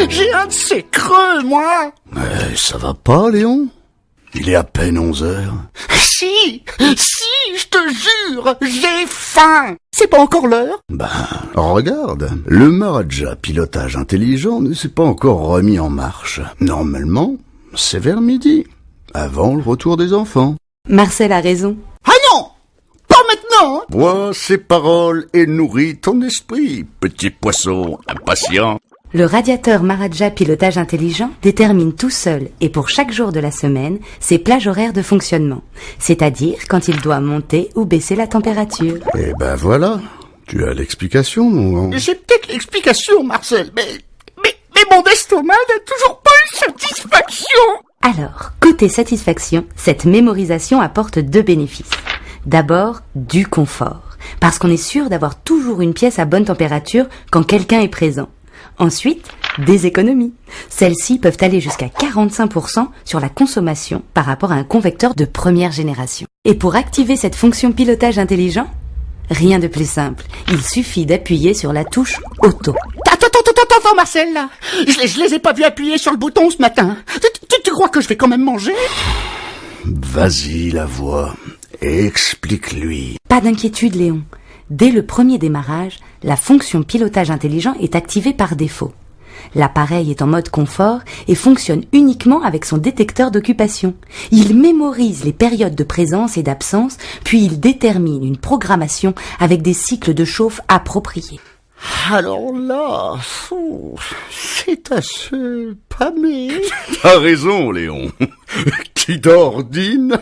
J'ai un de ces creux, moi. Mais ça va pas, Léon? Il est à peine 11 heures. Si, je te jure, j'ai faim. C'est pas encore l'heure? Regarde, le Maharaja pilotage intelligent ne s'est pas encore remis en marche. Normalement, c'est vers midi, avant le retour des enfants. Marcel a raison. Ah non, pas maintenant. Bois ces paroles et nourris ton esprit, petit poisson impatient. Le radiateur Maharaja pilotage intelligent détermine tout seul et pour chaque jour de la semaine ses plages horaires de fonctionnement, c'est-à-dire quand il doit monter ou baisser la température. Et voilà, tu as l'explication, mon grand. J'ai peut-être l'explication, Marcel, mais mon estomac n'a toujours pas eu satisfaction. Alors, côté satisfaction, cette mémorisation apporte 2 bénéfices. D'abord, du confort, parce qu'on est sûr d'avoir toujours une pièce à bonne température quand quelqu'un est présent. Ensuite, des économies. Celles-ci peuvent aller jusqu'à 45% sur la consommation par rapport à un convecteur de première génération. Et pour activer cette fonction pilotage intelligent, rien de plus simple. Il suffit d'appuyer sur la touche Auto. Attends, Marcel, là. Je les ai pas vus appuyer sur le bouton ce matin. Tu crois que je vais quand même manger? Vas-y, la voix. Explique-lui. Pas d'inquiétude, Léon. Dès le premier démarrage, la fonction pilotage intelligent est activée par défaut. L'appareil est en mode confort et fonctionne uniquement avec son détecteur d'occupation. Il mémorise les périodes de présence et d'absence, puis il détermine une programmation avec des cycles de chauffe appropriés. Alors là, c'est assez pâmé. T'as raison, Léon. Qui d'ordine.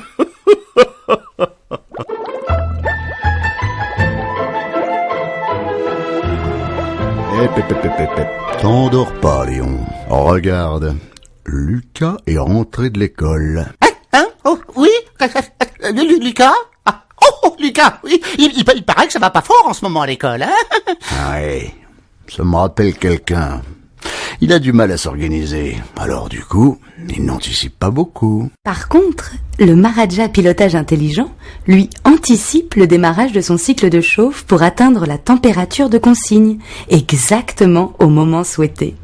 T'endors pas, Léon. Regarde, Lucas est rentré de l'école. Oh, oui. Lucas. Lucas, oui. Il paraît que ça va pas fort en ce moment à l'école, hein. Ouais, ça me rappelle quelqu'un. Il a du mal à s'organiser, alors du coup, il n'anticipe pas beaucoup. Par contre, le Maharaja pilotage intelligent, lui, anticipe le démarrage de son cycle de chauffe pour atteindre la température de consigne, exactement au moment souhaité.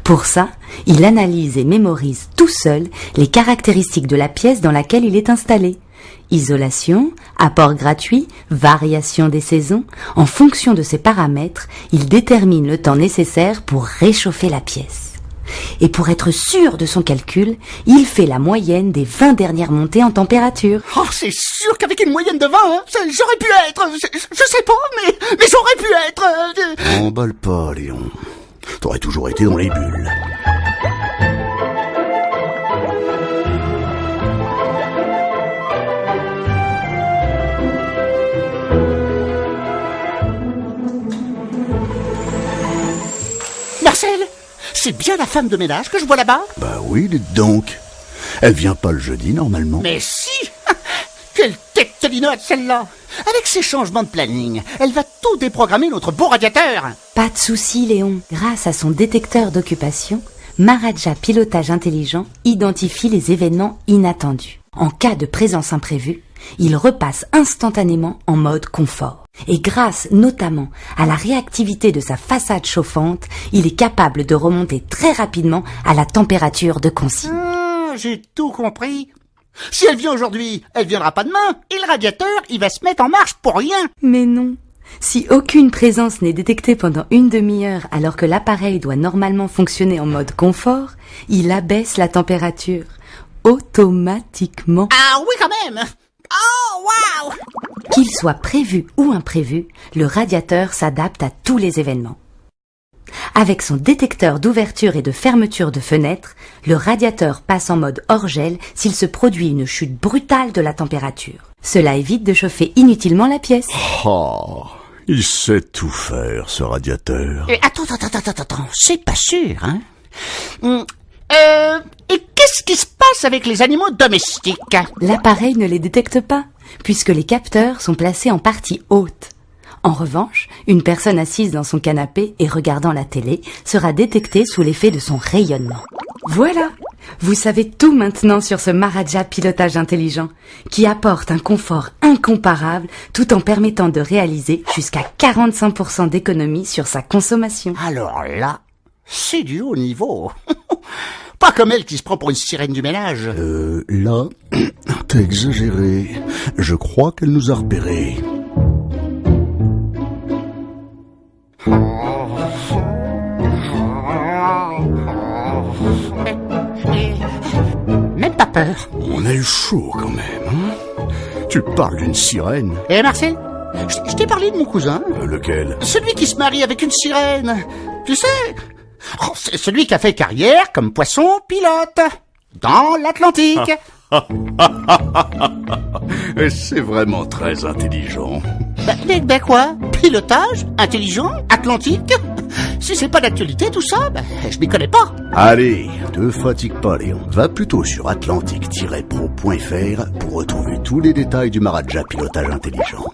Pour ça, il analyse et mémorise tout seul les caractéristiques de la pièce dans laquelle il est installé. Isolation, apport gratuit, variation des saisons, en fonction de ces paramètres, il détermine le temps nécessaire pour réchauffer la pièce. Et pour être sûr de son calcul, il fait la moyenne des 20 dernières montées en température. Oh, c'est sûr qu'avec une moyenne de 20, j'aurais pu être, je sais pas, mais j'aurais pu être... Emballe pas, Léon. T'aurais toujours été dans les bulles. Marcel, c'est bien la femme de ménage que je vois là-bas? Oui, dites donc. Elle vient pas le jeudi, normalement. Mais si. Quelle tête de linotte, celle-là. Avec ses changements de planning, elle va tout déprogrammer notre beau radiateur. Pas de souci, Léon. Grâce à son détecteur d'occupation, Maharaja pilotage intelligent identifie les événements inattendus. En cas de présence imprévue, il repasse instantanément en mode confort. Et grâce notamment à la réactivité de sa façade chauffante, il est capable de remonter très rapidement à la température de consigne. J'ai tout compris. Si elle vient aujourd'hui, elle viendra pas demain. Et le radiateur, il va se mettre en marche pour rien. Mais non. Si aucune présence n'est détectée pendant une demi-heure alors que l'appareil doit normalement fonctionner en mode confort, il abaisse la température automatiquement. Ah oui, quand même. Oh, waouh! Qu'il soit prévu ou imprévu, le radiateur s'adapte à tous les événements. Avec son détecteur d'ouverture et de fermeture de fenêtres, le radiateur passe en mode hors-gel s'il se produit une chute brutale de la température. Cela évite de chauffer inutilement la pièce. Oh, il sait tout faire, ce radiateur. Attends, c'est pas sûr, hein? Et qu'est-ce qui se passe avec les animaux domestiques? L'appareil ne les détecte pas, puisque les capteurs sont placés en partie haute. En revanche, une personne assise dans son canapé et regardant la télé sera détectée sous l'effet de son rayonnement. Voilà, vous savez tout maintenant sur ce Maharaja pilotage intelligent, qui apporte un confort incomparable tout en permettant de réaliser jusqu'à 45% d'économie sur sa consommation. Alors là, C'est du haut niveau. Pas comme elle qui se prend pour une sirène du ménage. Là, t'as exagéré. Je crois qu'elle nous a repérés. Même pas peur. On a eu chaud quand même, hein? Tu parles d'une sirène? Eh Marcel, je t'ai parlé de mon cousin. Lequel? Celui qui se marie avec une sirène. Tu sais, c'est celui qui a fait carrière comme poisson pilote dans l'Atlantique. C'est vraiment très intelligent. Ben quoi? Pilotage? Intelligent? Atlantique? Si c'est pas d'actualité tout ça, je m'y connais pas. Allez, te fatigue pas Léon. Va plutôt sur atlantique-pro.fr pour retrouver tous les détails du Maharaja Pilotage Intelligent.